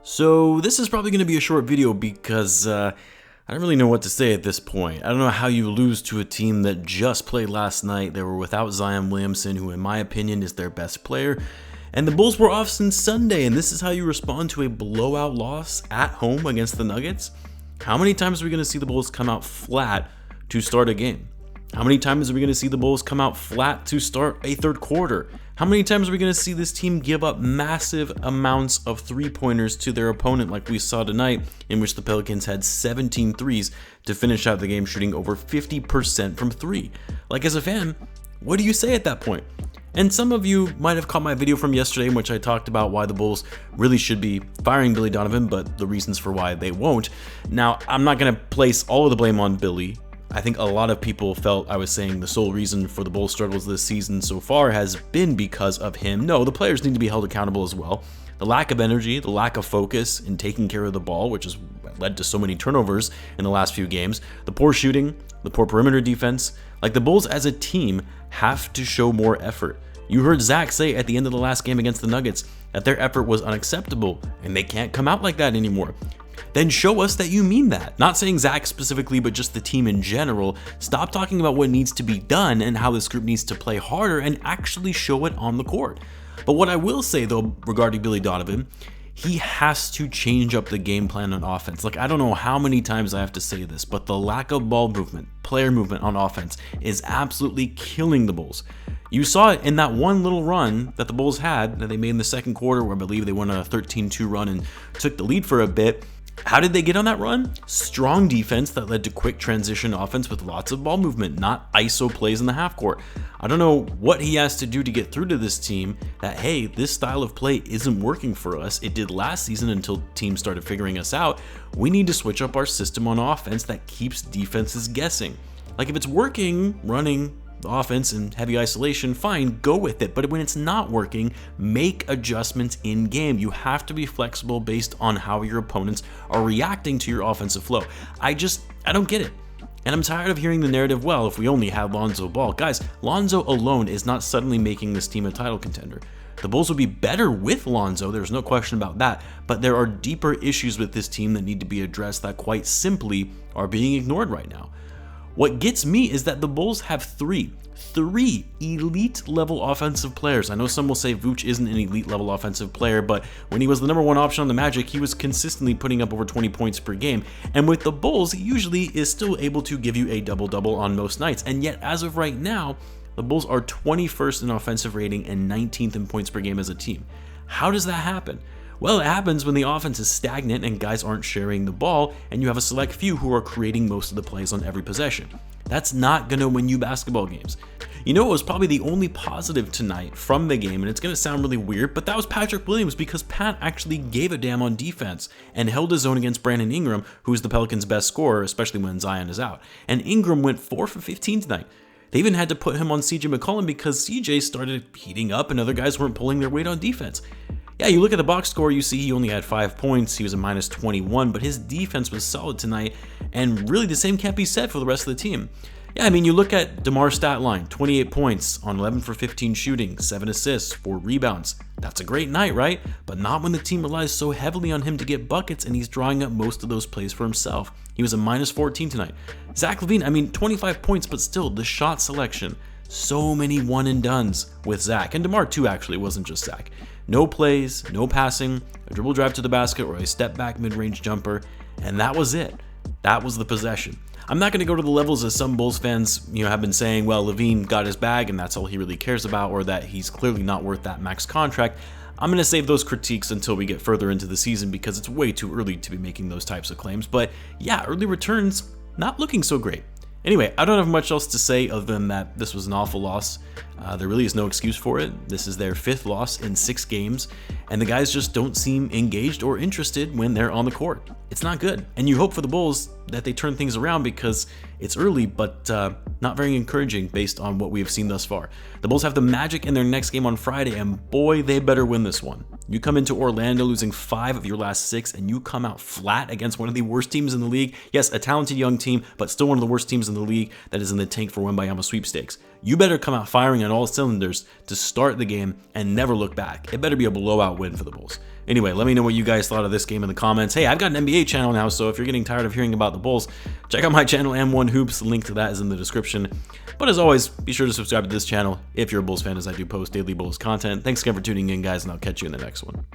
So this is probably going to be a short video because I don't really know what to say at this point. I don't know how you lose to a team that just played last night. They were without Zion Williamson, who in my opinion is their best player. And the Bulls were off since Sunday, and this is how you respond to a blowout loss at home against the Nuggets? How many times are we going to see the Bulls come out flat to start a game? How many times are we going to see the Bulls come out flat to start a third quarter? How many times are we going to see this team give up massive amounts of three-pointers to their opponent like we saw tonight, in which the Pelicans had 17 threes to finish out the game shooting over 50% from three? Like, as a fan, what do you say at that point? And some of you might have caught my video from yesterday in which I talked about why the Bulls really should be firing Billy Donovan, but the reasons for why they won't. Now, I'm not going to place all of the blame on Billy. I think a lot of people felt I was saying the sole reason for the Bulls' struggles this season so far has been because of him. No, the players need to be held accountable as well. The lack of energy, the lack of focus in taking care of the ball, which has led to so many turnovers in the last few games, the poor shooting, the poor perimeter defense. Like, the Bulls as a team have to show more effort. You heard Zach say at the end of the last game against the Nuggets that their effort was unacceptable and they can't come out like that anymore. Then show us that you mean that. Not saying Zach specifically, but just the team in general. Stop talking about what needs to be done and how this group needs to play harder and actually show it on the court. But what I will say though regarding Billy Donovan, he has to change up the game plan on offense. Like, I don't know how many times I have to say this, but the lack of ball movement, player movement on offense is absolutely killing the Bulls. You saw it in that one little run that the Bulls had that they made in the second quarter, where I believe they went on a 13-2 run and took the lead for a bit. How did they get on that run? Strong defense that led to quick transition offense with lots of ball movement, not ISO plays in the half court. I don't know what he has to do to get through to this team that, hey, this style of play isn't working for us. It did last season until teams started figuring us out. We need to switch up our system on offense that keeps defenses guessing. Like, if it's working, running the offense and heavy isolation, fine, go with it. But when it's not working, make adjustments in game. You have to be flexible based on how your opponents are reacting to your offensive flow. I don't get it. And I'm tired of hearing the narrative, well, if we only had Lonzo Ball. Guys, Lonzo alone is not suddenly making this team a title contender. The Bulls will be better with Lonzo, there's no question about that, but there are deeper issues with this team that need to be addressed that quite simply are being ignored right now. What gets me is that the Bulls have three elite level offensive players. I know some will say Vooch isn't an elite level offensive player, but when he was the number one option on the Magic, he was consistently putting up over 20 points per game. And with the Bulls, he usually is still able to give you a double-double on most nights. And yet, as of right now, the Bulls are 21st in offensive rating and 19th in points per game as a team. How does that happen? Well, it happens when the offense is stagnant and guys aren't sharing the ball, and you have a select few who are creating most of the plays on every possession. That's not going to win you basketball games. You know, it was probably the only positive tonight from the game, and it's going to sound really weird, but that was Patrick Williams, because Pat actually gave a damn on defense and held his own against Brandon Ingram, who's the Pelicans' best scorer, especially when Zion is out. And Ingram went 4 for 15 tonight. They even had to put him on CJ McCollum because CJ started heating up and other guys weren't pulling their weight on defense. Yeah, you look at the box score, you see he only had 5 points, he was a minus 21, but his defense was solid tonight, and really the same can't be said for the rest of the team. Yeah, I mean, you look at DeMar's stat line, 28 points on 11 for 15 shooting, 7 assists, 4 rebounds. That's a great night, right? But not when the team relies so heavily on him to get buckets and he's drawing up most of those plays for himself. He was a minus 14 tonight. Zach Lavine, I mean, 25 points, but still, the shot selection. So many one and dones with Zach, and DeMar too, actually, it wasn't just Zach. No plays, no passing, a dribble drive to the basket or a step back mid-range jumper, and that was it. That was the possession. I'm not going to go to the levels as some Bulls fans, have been saying, well, Lavine got his bag and that's all he really cares about, or that he's clearly not worth that max contract. I'm going to save those critiques until we get further into the season because it's way too early to be making those types of claims. But yeah, early returns, not looking so great. Anyway, I don't have much else to say other than that this was an awful loss. There really is no excuse for it. This is their 5th loss in 6 games, and the guys just don't seem engaged or interested when they're on the court. It's not good, and you hope for the Bulls that they turn things around because it's early, but not very encouraging based on what we have seen thus far. The Bulls have the Magic in their next game on Friday, and boy, they better win this one. You come into Orlando losing 5 of your last 6, and you come out flat against one of the worst teams in the league. Yes, a talented young team, but still one of the worst teams in the league that is in the tank for Wembayama sweepstakes. You better come out firing on all cylinders to start the game and never look back. It better be a blowout win for the Bulls. Anyway, let me know what you guys thought of this game in the comments. Hey, I've got an NBA channel now, so if you're getting tired of hearing about the Bulls, check out my channel, M1 Hoops. Link to that is in the description. But as always, be sure to subscribe to this channel if you're a Bulls fan, as I do post daily Bulls content. Thanks again for tuning in, guys, and I'll catch you in the next one.